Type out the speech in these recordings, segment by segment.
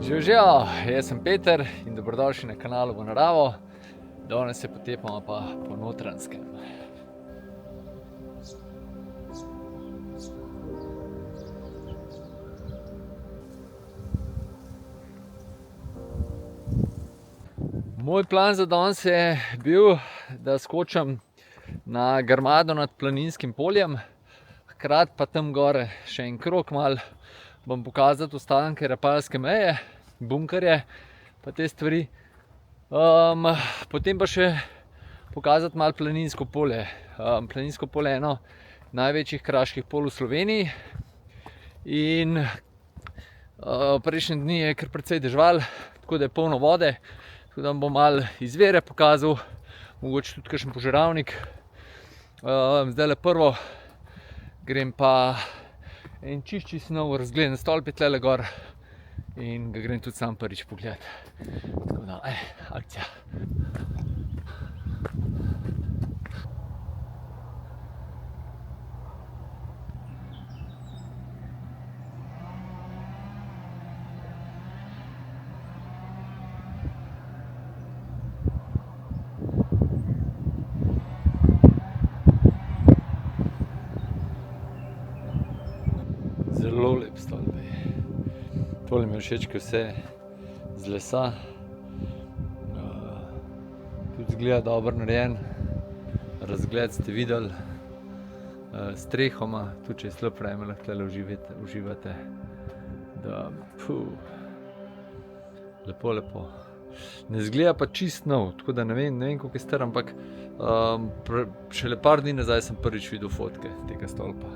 Živijo, jaz sem Peter in dobrodošli na kanalu v naravo. Danes se potepamo pa po Notranjskem. Moj plan za danes je bil, da skočim na Grmado nad Planinskim poljem, hkrati pa tam gore še en krog malo bom pokazati ostanke Rapalske meje, bunkerje pa te stvari. Potem pa še pokazati malo Planinsko polje. Planinsko polje je eno največjih kraških polj v Sloveniji in prejšnji dni je kar precej deževalo, tako da je polno vode, tako da bom malo izvire pokazal, mogoče tudi kakšen požeravnik. Zdajle prvo grem pa en čisto nov razgleden stolp je tlele gor in ga grem tudi sam prvič pogledat. Tako da, akcija. Zelo lep stolp je. Tole mi je všeč, ker vse z lesa. Tudi izgleda dobro narejen. Razgled ste videli. Streho ima, tudi če je slab vreme, lahko tule uživate. Lepo. Ne izgleda pa čisto nov, tako da ne vem koliko je star, ampak šele par dni nazaj sem prvič videl fotke tega stolpa.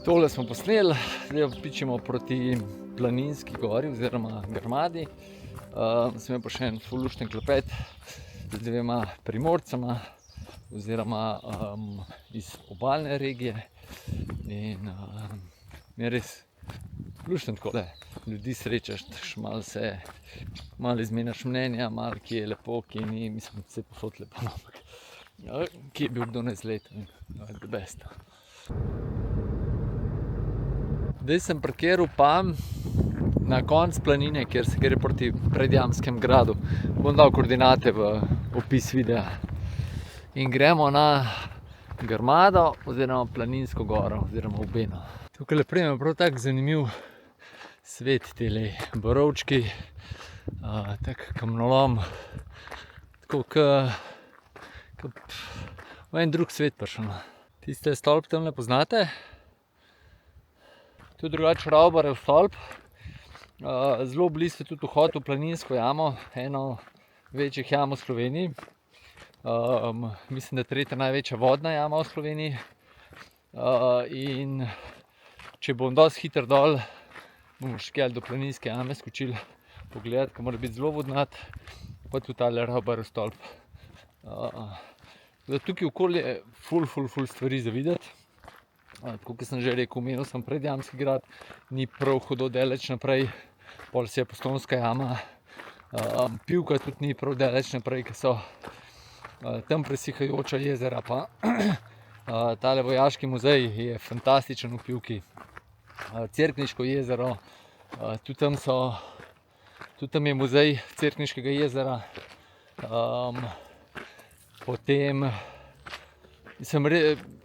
Tole smo posneli, zdaj pičimo proti Planinski gori oziroma Grmadi. Sem pa še en ful lušten klepet z dvema Primorcema oziroma iz obalne regije. In mi je res lušten takole ljudi srečaš, malo izmenjaš mnenja, malo kje je lepo, kje ni, mislim, vse povsod lepo, ampak kje je bil kdo na izletu, the best. Zdaj sem parkiral pa na konc planine, kjer se gre proti Predjamskem gradu. Bom dal koordinate v opis videa. In gremo na Grmado oziroma Planinsko goro oziroma v Beno. Tukaj naprej je prav tak zanimiv svet, tele borovčki, tak kamnolom, tako v en drug svet prišel. Tiste stolp tamle poznate? To je drugače Ravbarjev stolp. Zelo blizu je tudi vhod v Planinsko jamo, eno večjih jam v Sloveniji. Mislim, da tretja največja vodna jama v Sloveniji. In če bom dosti hitro dol, bomo šli do Planinske jame skočili pogledati, ker mora biti zelo vodnat, pa tudi tale Ravbarjev stolp. Tukaj okoli je ful stvari za videti. Tako kot sem že rekel, omenil sem Predjamski grad, ni prav hudo daleč naprej, pol se je Postojnska jama, Pivka tudi ni prav daleč naprej, ker so tam presihajoča jezera, pa tale vojaški muzej je fantastičen v Pivki. Cerkniško jezero, tudi tam je muzej Cerkniškega jezera. Potem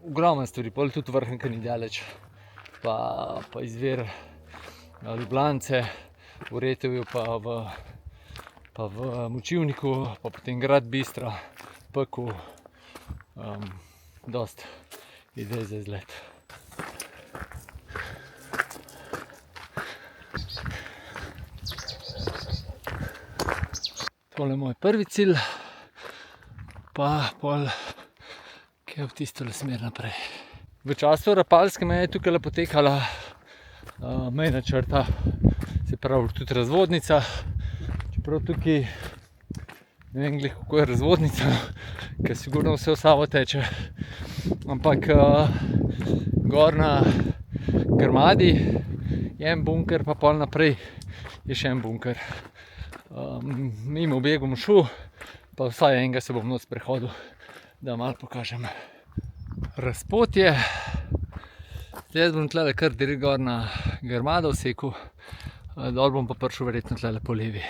ogromno stvari, pol tudi Vrhnika ni daleč, pa izvir Ljubljanice v Retevju, pa v Močivniku, pa potem grad Bistra, Pekel, dosti idej za izlet. Tole je moj prvi cilj, pa pol kaj v tisto smer naprej. V času Rapalske meje je tukaj potekala mejna črta, se pravi tudi razvodnica, čeprav tukaj ne vem glih kako je razvodnica, ker sigurno vse v Savo teče, ampak gor na Grmadi je en bunker, pa pol naprej je še en bunker. Mimo obeh bom šel, pa vsaj enega se bom noč sprehodil, da malo pokažem razpotje. Zdaj bom tlele kar direkt gor na Grmado vsekel, dol bom pa prišel verjetno tlele po levi.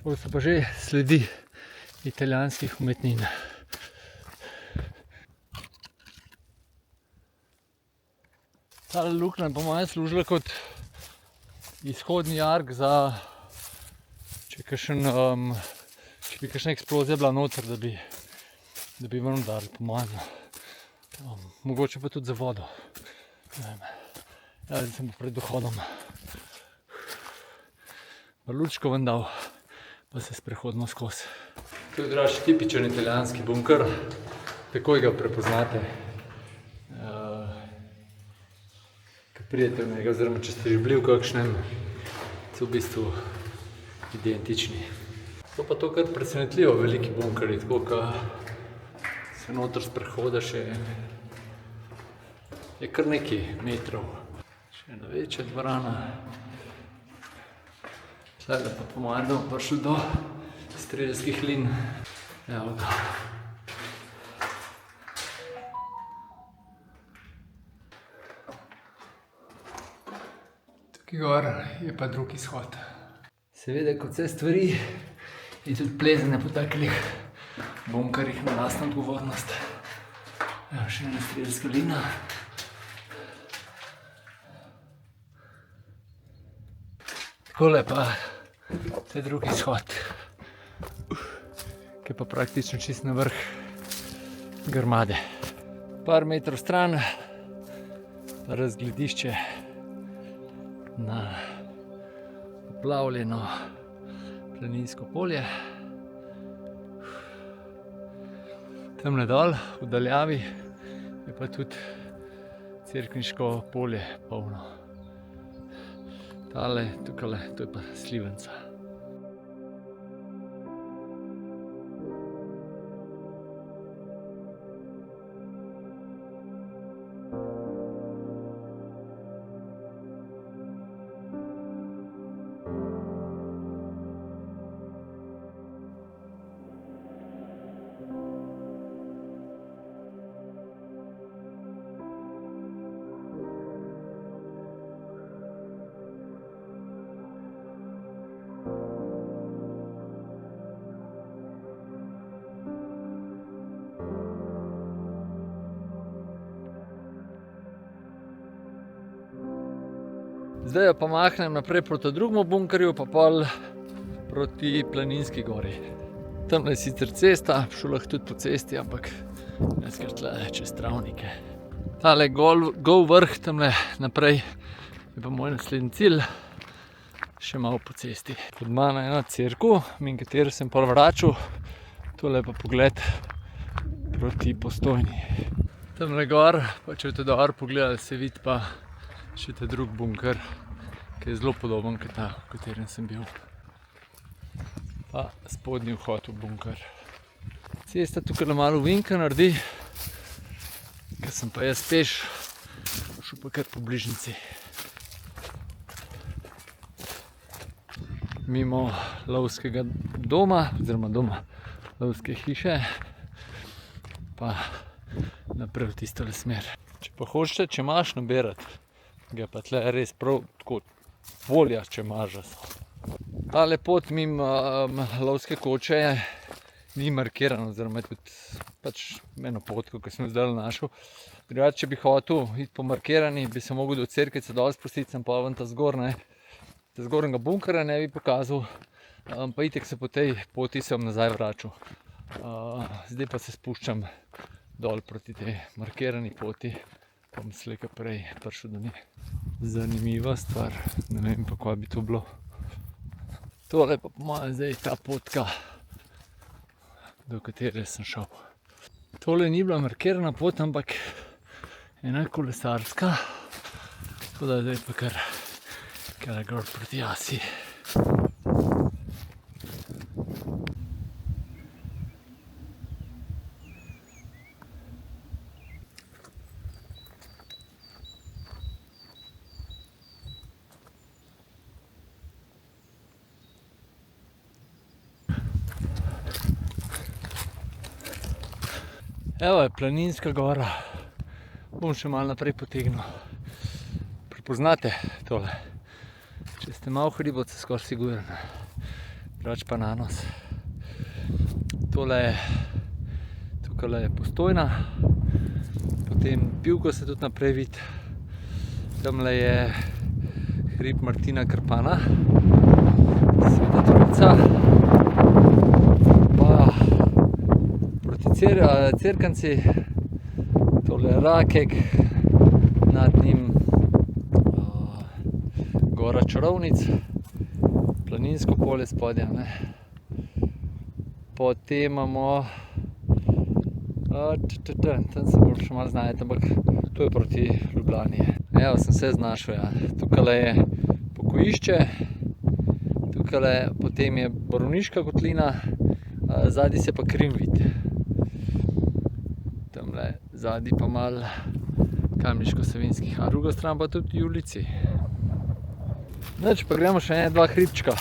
To so pa že sledi italijanskih umetnin. Tale luknja je po mojem služila kot izhodni jarek za, če bi kakšna eksplozija bila noter, da bi ven udarili, po mojem. Mogoče pa tudi za vodo. Ne vem. Zdaj sem pred dohodom lučko ven dal, pa se sprehodimo skozi. To je draž tipičen italijanski bunker, takoj ga prepoznate. Pridete v njega, oziroma če ste že bili v kakšnem, so v bistvu identični. So pa to kar presenetljivo veliki bunkerji, tako ko se noter sprehodiš, je kar nekaj metrov. Še ena večja dvorana. Tule pa po mojem, da bomo prišli do strelskih lin. Evo ga. Tukaj gor je pa drug izhod. Seveda, kot vse stvari, je tudi plezanje po takih bunkerjih na lastno odgovornost. Evo še ena strelska lina. Takole pa je drug izhod, ki je pa praktično čisto na vrh Grmade. Par metrov stran pa razgledišče na poplavljeno Planinsko polje. Tamle dol, v daljavi, je pa tudi Cerkniško polje polno. Tale, tukajle, to je pa Slivenca. Zdaj pa mahnem naprej proti drugemu bunkerju, pa pol proti Planinski gori. Tamle je sicer cesta, šel lahko tudi po cesti, ampak jaz kar tle čez travnike. Tale gol vrh tamle naprej je pa moj naslednji cilj, še malo po cesti. Pod mano je ena cerkev, min katero sem pol vračal, tole je pa pogled proti Postojni. Tamle gor, pa če boste dol pogledali, se vidi pa še ta drug bunker, ki je zelo podoben kot ta, v katerem sem bil. Pa spodnji vhod v bunker. Cesta tukaj malo ovinka naredi, ker sem pa jaz peš, šel pa kar po bližnjici. Mimo lovskega doma, oziroma doma lovske hiše, pa naprej v tisto smer. Če pa hočete čemaž nabirati, ga pa tle res prav tako volja čemaža so. Tale pot mimo lovske koče ni markiran, oziroma je tudi pač eno potko, ki sem zdaj našel. Drugače, če bi hotel iti po markirani, bi se mogel do cerkvice dol spustiti, sem pa ven ta zgornjega bunkerja ne bi pokazal, pa itek se po tej poti sem nazaj vračal. Zdaj pa se spuščam dol proti tej markirani poti, pa bom slej ko prej prišel do nje. Zanimiva stvar, ne vem pa, kaj bi to bilo. Tole pa po mojem zdaj ta potka, do katere sem šel. Tole ni bila markirana pot, ampak ena kolesarska, tako da zdaj pa kar gor proti jasi. Evo je Planinska gora, bom še malo naprej potegnil. Prepoznate tole? Če ste malo hodili, boste skoraj sigurni, drugače pa na nos. Tukaj je Postojna, potem Pivko se tudi naprej vidi, tamle je hrib Martina Krpana, Sveta Trojica, pa proti Cerkanci, tole je Rakek, nad njim Gora Čarovnic, Planinsko polje spodaj, ne. Potem imamo, tam se moram še malo znajti, ampak to je proti Ljubljani. Evo, sem se znašel, ja. Tukaj je pokojišče, tukaj potem je Borovniška kotlina, zadaj se pa Krim vidi. Tamle zadaj pa malo Kamniško-Savinjskih, a druga stran pa tudi Julijci. Nič, pa gremo še ene dva hribčka.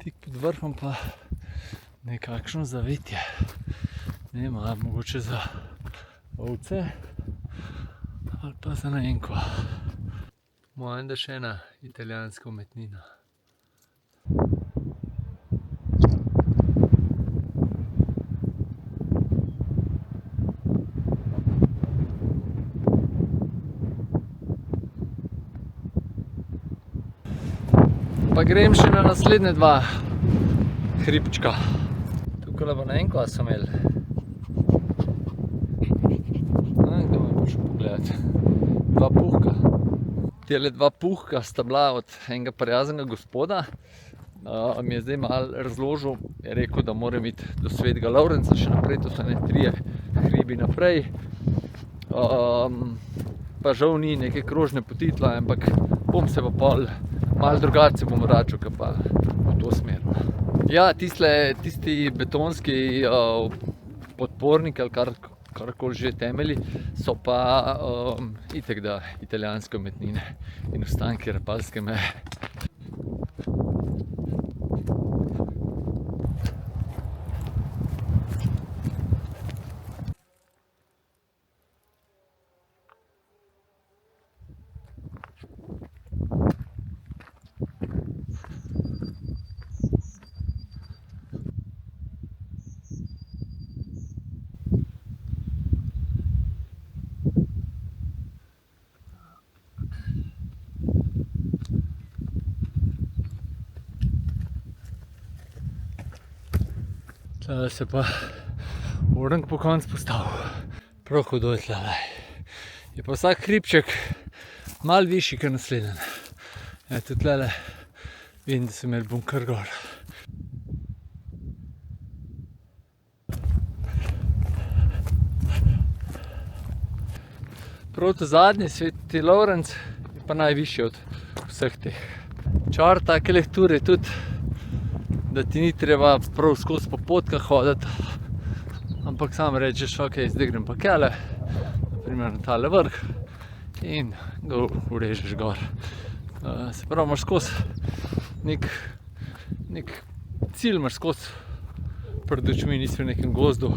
Tik pod vrhom pa nekakšno zavetje. Ne vem, ali mogoče za ovce ali pa za ne vem kva. Mojem, da še ena italijanska umetnina. Pa grem še na naslednje dva hribčka. Tukaj pa ne vem, kva so imeli. Kdo me bo šel pogledati. Dva puhka. Tele dva puhka sta bila od enega prijaznega gospoda. Mi je zdaj malo razložil, je rekel, da moram iti do Svetega Lovrenca še naprej, to so ne 3 hribi naprej. Pa žal ni neke krožne poti tla, ampak bom se pa pol malo drugače bom vračal, kot pa v to smer. Ja, tisti betonski podporniki ali karkoli že temelji so pa itak da italijanske umetnine in ostanki Rapalske meje. Tale se pa orang po konc postavil. Prav hudo je tlele. Je pa vsak hribček malo višji kot naslednji. Eto tlele vidim, da so imeli bunker gor. Prav to zadnji Sveti Lovrenc je pa najvišji od vseh teh. Čar take lekture tudi, da ti ni treba prav skozi po potkah hoditi, ampak sam rečeš, ok, zdaj grem pa kele, naprimer na tale vrh in ga urežeš gor. Se pravi, imaš skozi nek cilj, imaš skozi pred očmi, nisi v nekem gozdu.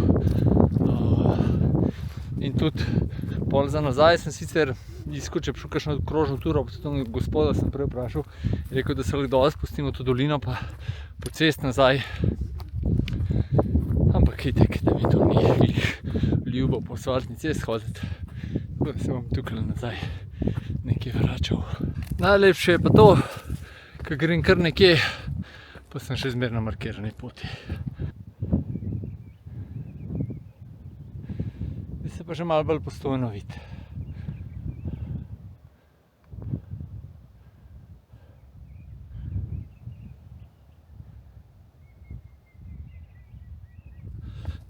In tudi pol za nazaj sem sicer izkočil kakšno krožno turo, pa tudi gospoda sem prej vprašal, je rekel, da se lahko dol spustimo v to dolino, pa po cest nazaj. Ampak itek, da mi to ni ljubo po asfaltni cest hoditi, tako da se bom tukaj nazaj nekaj vračal. Najlepše je pa to, ko grem kar nekje, pa sem še zmeraj na markirani poti. Se pa že malo bolj postojno vidi.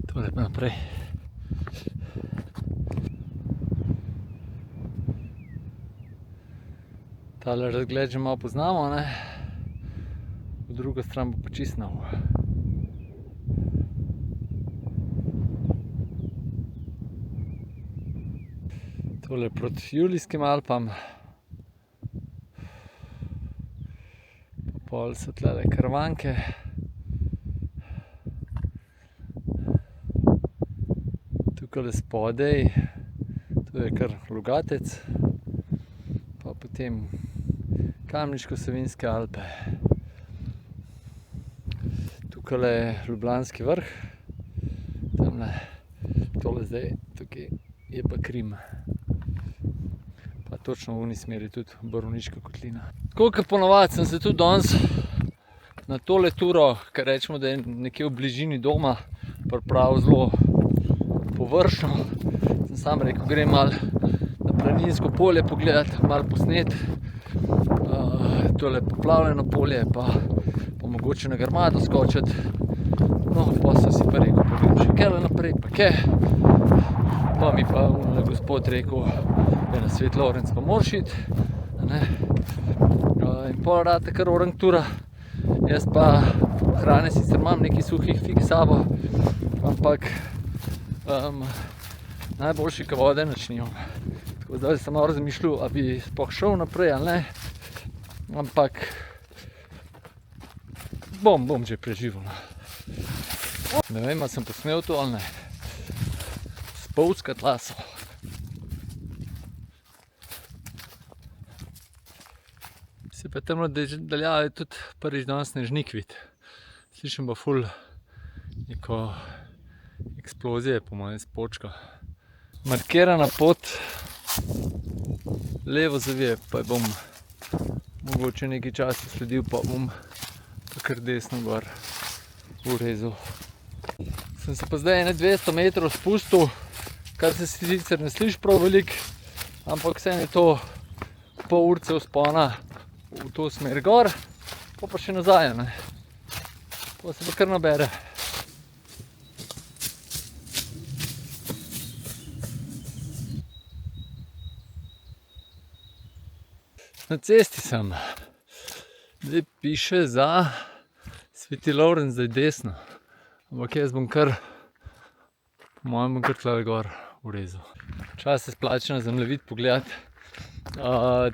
Tole pa naprej. Tale razgled že malo poznamo, ne? V drugo stran bo pa čisto nov. Tole proti Julijskim Alpam. Pol so tlele Karavanke. Tukaj spodaj, to je kar Logatec. Pa potem Kamniško-Savinjske Alpe. Tukaj je Ljubljanski vrh. Tamle, tole zdaj, tukaj je pa Krim. Pa točno v uni smeri tudi Borovniška kotlina. Tako kot ponavadi sem se tudi danes na tole turo, kar rečemo, da je nekje v bližini doma, pripravil zelo površno. Sem sam rekel, grem malo na planinsko polje pogledati, malo posnet. Tole poplavljeno polje, pa mogoče na Grmado skočiti. No, pa sem si pa rekel, pa grem še kele naprej, pa ke. Pa mi pa gospod rekel, da na Sveti Lovrenc pa moraš iti. In pol rata kar orang tura. Jaz pa hrane sicer imam nekaj suhih fig s sabo, ampak najboljši ka vode nič nimam. Tako zdaj sem malo razmišljal, a bi sploh šel naprej ali ne. Ampak bom že preživel. Ne vem, a sem posnel to ali ne. Spolzka tla so. Se pa tam daljavi tudi prvič danes snežnik vid. Slišim pa ful neko eksplozije, po mojem spočka. Markirana pot, levo zavije, pa bom mogoče nekaj časa sledil, pa bom pa kar desno gor urezal. Sem se pa zdaj 200 metrov spustil, kar se sicer ne sliši prav veliko, ampak vseeno je to pol urce vzpona v to smer gor, pa še nazaj, ne. Pa se pa kar nabere. Na cesti sem. Zdaj piše za Sveti Lovrenc, zdaj desno. Ampak jaz bom kar, po mojem bom kar tlele gor urezal. Čas se splača na zemljevid pogledati.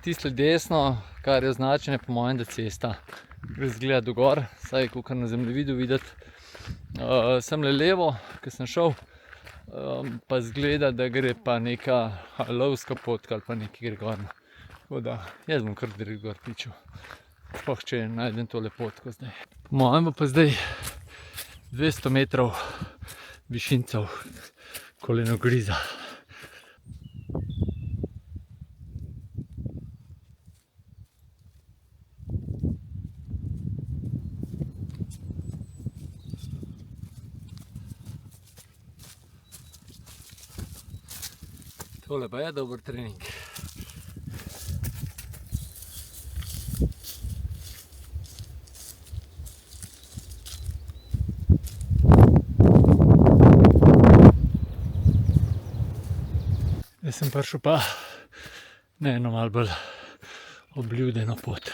Tisle desno, kar je označeno, po mojem, da cesta gre zgleda do gor, saj kakor na zemljevidu videti. Semle levo, ko sem šel, pa zgleda, da gre pa neka lovska potka ali pa nekaj gre gor. Tako da, jaz bom kar direkt gor pičil. Sploh če najdem tole potko zdaj. Po mojem bo pa zdaj 200 metrov višincev kolenogriza. Tole pa je dober trening. Zdaj sem prišel pa na eno malo bolj obljudeno pot.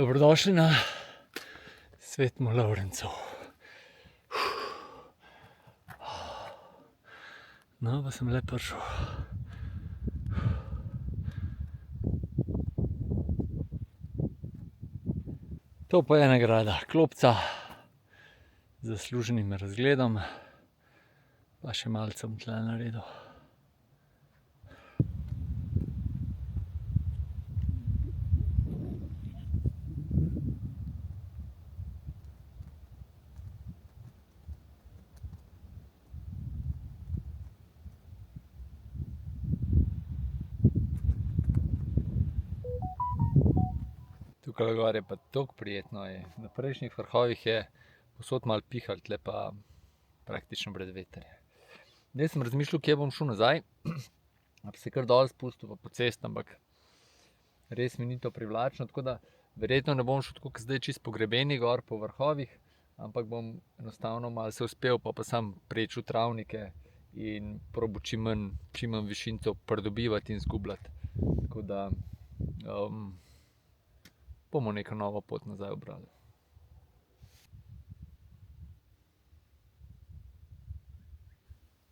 Dobrodošli na Svetem Lovrencu. No, pa sem le prišel. To pa je nagrada klopca z zasluženim razgledom, pa še malce bom tle naredil. Tukaj gor je pa toliko prijetno. Na prejšnjih vrhovih je povsod malo pihalo, tle pa praktično brez vetrja. Zdaj sem razmišljal, kje bom šel nazaj, pa se kar dol spustil pa po cesti, ampak res mi ni to privlačno, tako da verjetno ne bom šel tako kot zdaj čisto po grebeni gor po vrhovih, ampak bom enostavno malo se uspel pa sam prečil travnike in probal čim manj višincev pridobivati in zgubljati. Tako da bomo neko novo pot nazaj obrali.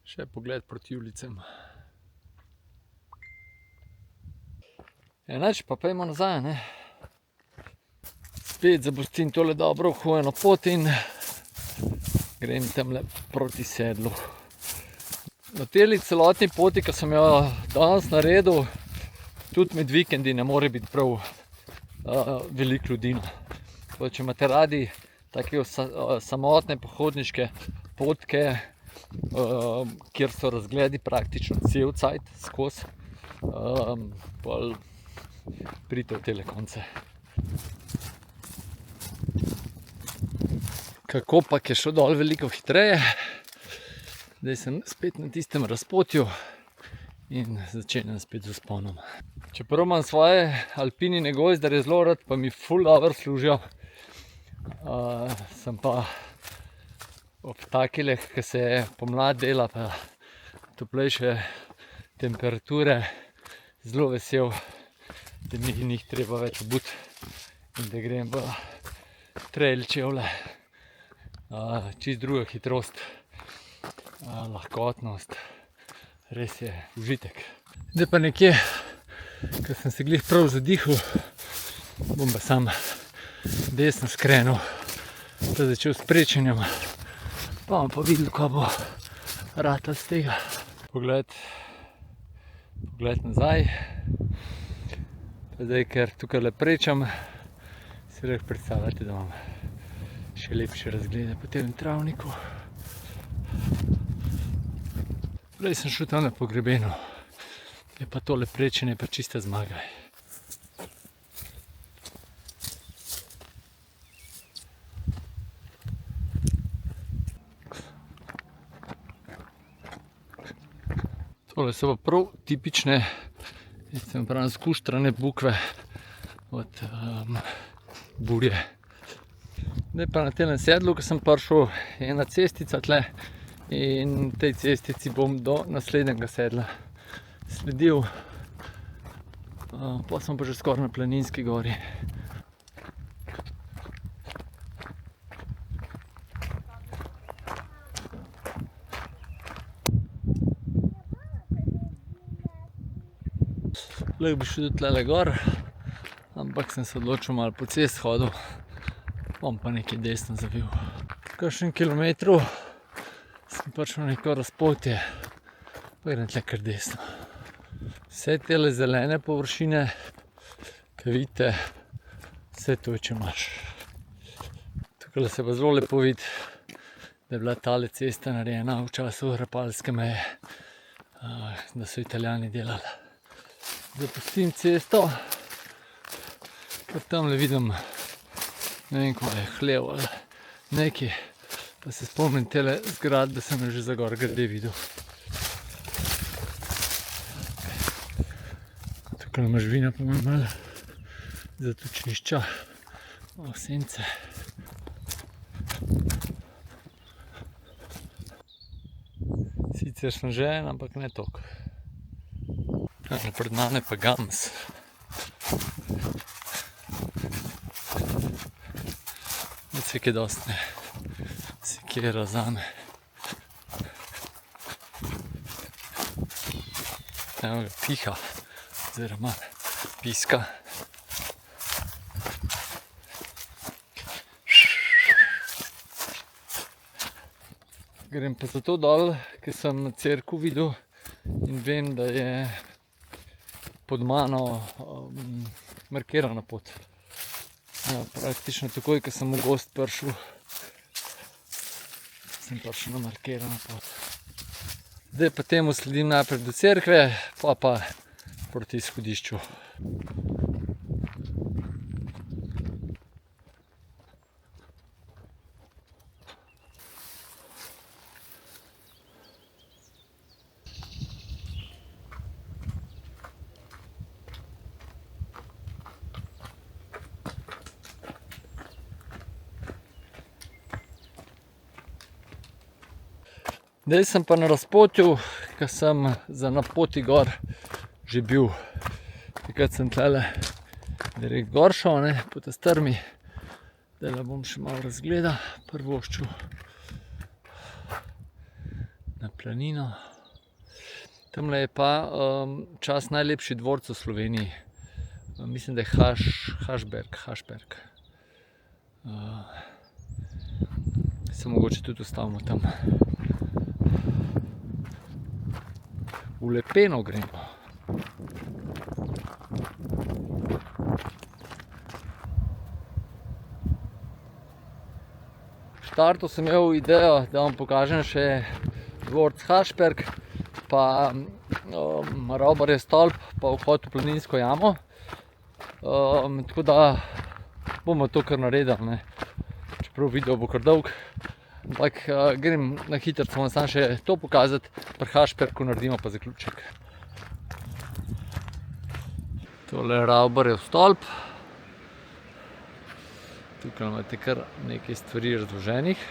Še pogled proti Julicem. Enač pa pojmo nazaj, ne. Spet zapustim tole dobro uhojeno pot in grem tamle proti sedlu. Na teli celotni poti, ki sem jo danes naredil, tudi med vikendi ne more biti prav veliko ljudi. Če imate radi take samotne pohodniške potke, kjer so razgledi praktično cel cajt skozi, pridite v tele konce. Kako pa je šel dol veliko hitreje. Zdaj sem spet na tistem razpotju in začenjam spet z vzponom. Čeprav imam svoje alpinine gojzdarje zelo rad, pa mi ful dobro služijo, sem pa ob takileh, ki se pomlad dela, pa toplejše temperature, zelo vesel, da mi ni jih treba več obuti in da grem v trail čevlje. Čist druga hitrost, lahkotnost, res je užitek. Zdaj pa nekje, ko sem se glih prav zadihal, bom pa sam desno skrenil, pa začel s prečenjem, pa bom pa videl, ko bo ratal z tega. Pogled nazaj, pa zdaj, ker tukaj le prečam, si lahko predstavljate, da imam še lepše razglede po tem travniku. Prej sem šel tam po grebenu, je pa tole prečenje pa čista zmaga. Tole so pa prav tipične, skuštrane bukve od burje. Zdaj pa na tem sedlu, ko sem prišel, je ena cestica tle in tej cestici bom do naslednjega sedla sledil. Pa sem pa že skoraj na Planinski gori. Lahko bi šel tudi tlele gor, ampak sem se odločil malo po cesti hodil, bom pa nekaj desno zavil. Kakšen kilometru sem prišel na neko razpotje, pa Pa grem tle kar desno. Vse tele zelene površine, ki vidite, vse to, če imaš. Tukaj se pa zelo lepo vidi, da je bila tale cesta narejena v času Rapalske meje, da so Italijani delali. Zapustim cesto, pa tamle vidim, ne vem, ko je hlev ali nekaj, pa se spomnim tele zgradbe, sem jo že za gor grede videl. Tukaj imaš vina, pa imam malo zatočišča, sence. Sicer sem že en, ampak ne toliko. Pred nami pa Gams. Se kaj dosti ne, se kje razame. Evo ga, piha, oziroma piska. Grem pa zato dol, ker sem na cerku videl in vem, da je pod mano markirana pot. Ja, praktično takoj, ko sem v gozd prišel, sem prišel na markirano pot. Zdaj pa temu sledim najprej do cerkve, pa proti izhodišču. Zdaj sem pa na razpotju, ker sem za na poti gor že bil. Takrat sem tlele direkt gor šel, po tej strmi. Zdajle bom še malo razgledal, prvoščil na planino. Tamle je pa čas najlepši dvorec v Sloveniji. Mislim, da je Hašberg. Se mogoče tudi ustavimo tam. V Lepeno gremo. V štartu sem imel idejo, da vam pokažem še dvorec Hašberg, pa Raubarjev stolp, pa vhod v Planinsko jamo. Tako da bomo to kar naredili, čeprav video bo kar dolg. Ampak grem na hitrico, vam samo še to pokazati, pri Hašbergu naredimo pa zaključek. Tole je Raubarjev stolp. Tukaj imate kar nekaj stvari razloženih.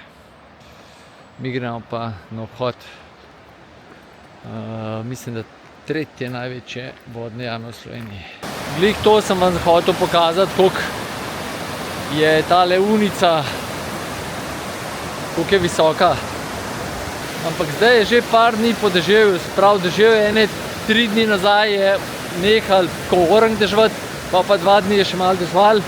Mi gremo pa na vhod, mislim, da tretje največje vodne jame v Sloveniji. Glih to sem vam hotel pokazati, koliko je tale unica, koliko je visoka. Ampak zdaj je že par dni po deževju, se pravi deževje ene 3 dni nazaj je nehal ko orang deževati, pa 2 dni je še malo deževal.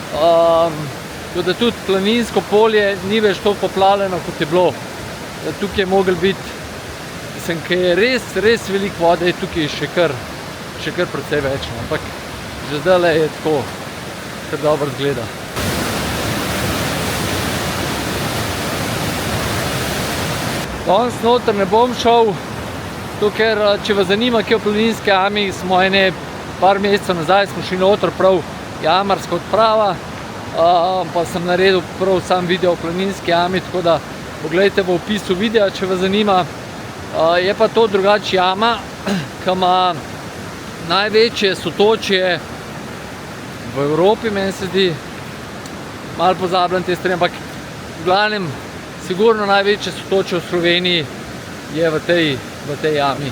Tako da tudi Planinsko polje ni več toliko poplavljeno, kot je bilo. Tukaj je moglo biti, mislim, ker je res veliko vode, je tukaj še kar precej več. Ampak že zdajle je tako, kar dobro izgleda. Danes noter ne bom šel, zato ker, če vas zanima, kje v Planinski jami, smo ene par mesecev nazaj smo šli noter prav jamarska odprava, pa sem naredil prav sam video v Planinski jami, tako da pogledajte v opisu videa, če vas zanima. Je pa to drugače jama, ki ima največje sotočje v Evropi, meni se zdi, malo pozabljam te stvari, ampak v glavnem, sigurno največje sotočje v Sloveniji je v tej jami.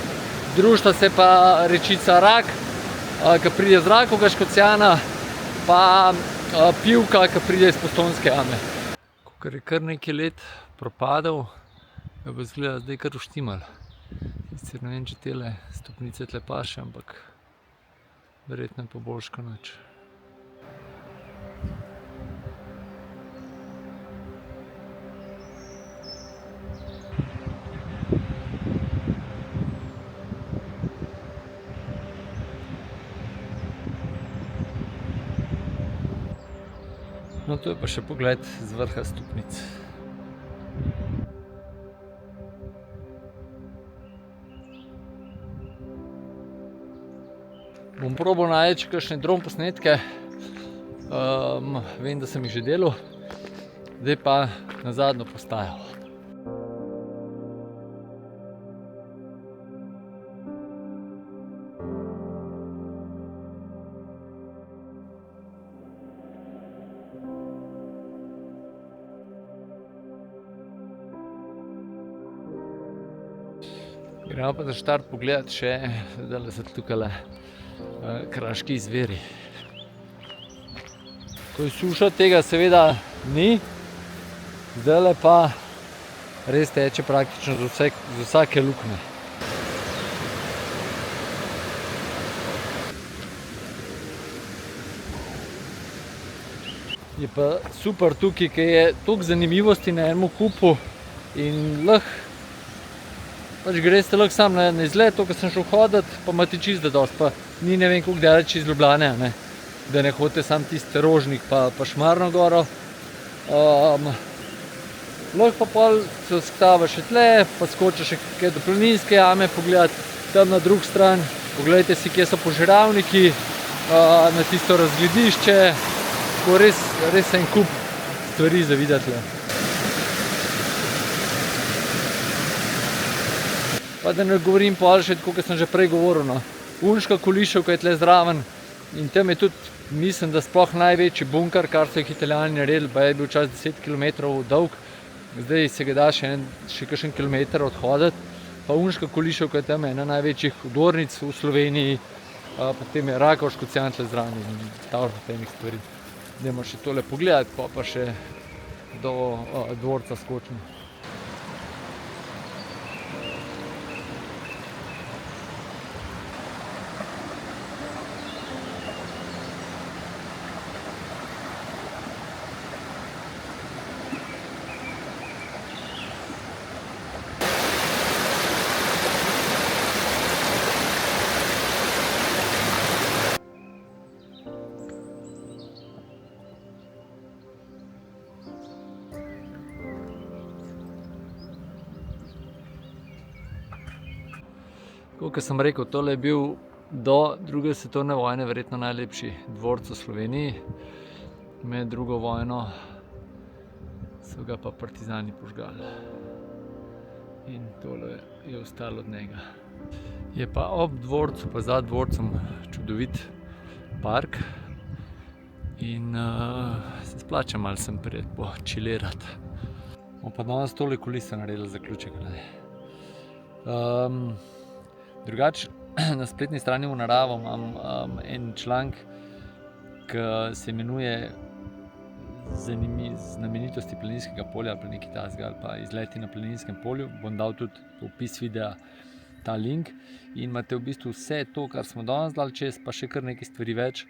Družita se pa rečica Rak, ki pride z Rakovega oceana, pa Pivka, ki pride iz Postojnske jame. Kakor je kar nekaj let propadel, je pa izgleda zdaj kar uštimal. Sicer ne vem, če tele stopnice tle paše, ampak verjetno je pa boljše kot nič. No, to je pa še pogled z vrha stopnic. Bom probal najti kakšne dron posnetke. Vem, da sem jih že delal. Zdaj pa na zadnjo postajo. Gremo pa za štart pogledat še, zdajle so tukajle kraški zveri. Ko je suša, tega seveda ni, zdajle pa res teče praktično z vsake luknje. Je pa super tukaj, ker je toliko zanimivosti na enem kupu in lahko greste lahko sam na izlet, to, ko sem šel hoditi, pa imate čisto dosti, pa ni ne vem koliko daleč iz Ljubljane, da ne hodite sam tisti Rožnik pa Šmarno goro. Lahko pa pol se uskatava še tle, pa skoča še kaj do Planinske jame pogledati, tam na drugi stran, pogledajte si, kje so požiralniki, na tisto razgledišče, tako res en kup stvari za videti. Pa da ne govorim pol še tako, kot sem že prej govoril, Unška Koliševka je tle zraven in tam je tudi, mislim, da sploh največji bunker, kar so jih Italijani naredili, pa je bil čas 10 km dolg, zdaj se ga da še kakšen kilometer odhoditi, pa Unška Koliševka je tam ena največjih udornic v Sloveniji, potem je Rakovško Cjan tle zraven in tavžno temih stvari. Dajmo še tole pogledati, pa še do dvorca skočimo. Kot sem rekel, tole je bil do druge svetovne vojne verjetno najlepši dvorec v Sloveniji. Med drugo vojno so ga pa partizani požgali. In tole je ostalo od njega. Je pa ob dvorcu, pa za dvorcem čudovit park. In se splača malo sem prijeti počilirati. Bomo pa danes tole kulise naredili zaključek. Drugače, na spletni strani v naravo imam en članek, ki se imenuje Znamenitosti Planinskega polja ali pa nekaj takega, ali pa Izleti na Planinskem polju. Bom dal tudi v opis videa ta link in imate v bistvu vse to, kar smo danes dali čez, pa še kar nekaj stvari več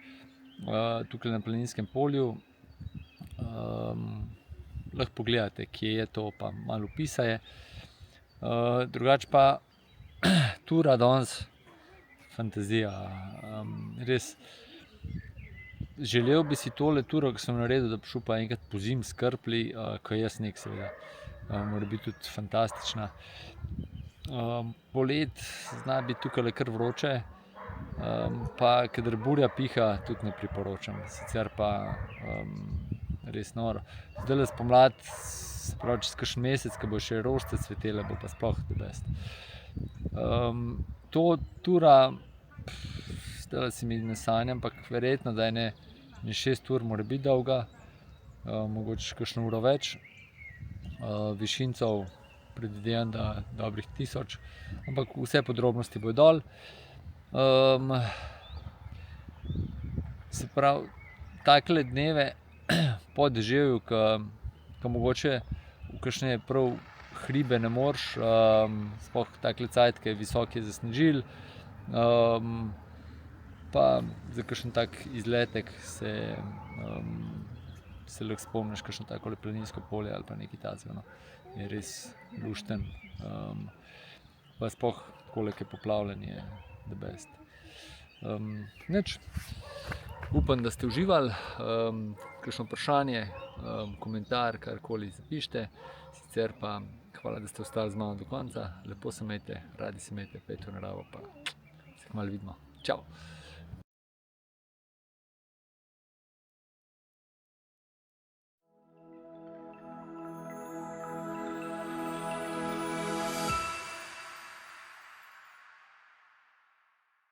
tukaj na Planinskem polju. Lahko pogledate, kje je to, pa malo opisa je. Drugače pa tura danes, fantazija, res. Želel bi si tole turo, ki sem naredil, da bi šel pa enkrat pozimi s krplji, ko je sneg seveda, mora biti tudi fantastična. Poleti zna biti tukajle kar vroče, pa kadar burja piha, tudi ne priporočam, sicer pa res noro. Zdajle spomladi, se pravi čez kakšen mesec, ko bo še rožice cvetele, bo pa sploh the best. To tura, zdajle si mi ne sanjam, ampak verjetno, da je 6 ur mora biti dolga, mogoče kakšno uro več. Višincev predvidevam, da dobrih 1000, ampak vse podrobnosti bodo dol. Se pravi, takle dneve po deževju, ko mogoče v kakšne prav hribe ne moreš, sploh takle cajt, ko je visok, je zasnežilo, pa za kakšen tak izletek se lahko spomniš kakšno takole planinsko polje ali pa nekaj takega, je res lušten, pa sploh takole, ko je poplavljen, je the best. Nič, Upam, da ste uživali. Kakšno vprašanje, komentar, karkoli zapišite. Sicer pa hvala, da ste ostali z mano do konca. Lepo se imejte, radi se imejte, pejte v naravo, pa se kmalu vidimo. Čau!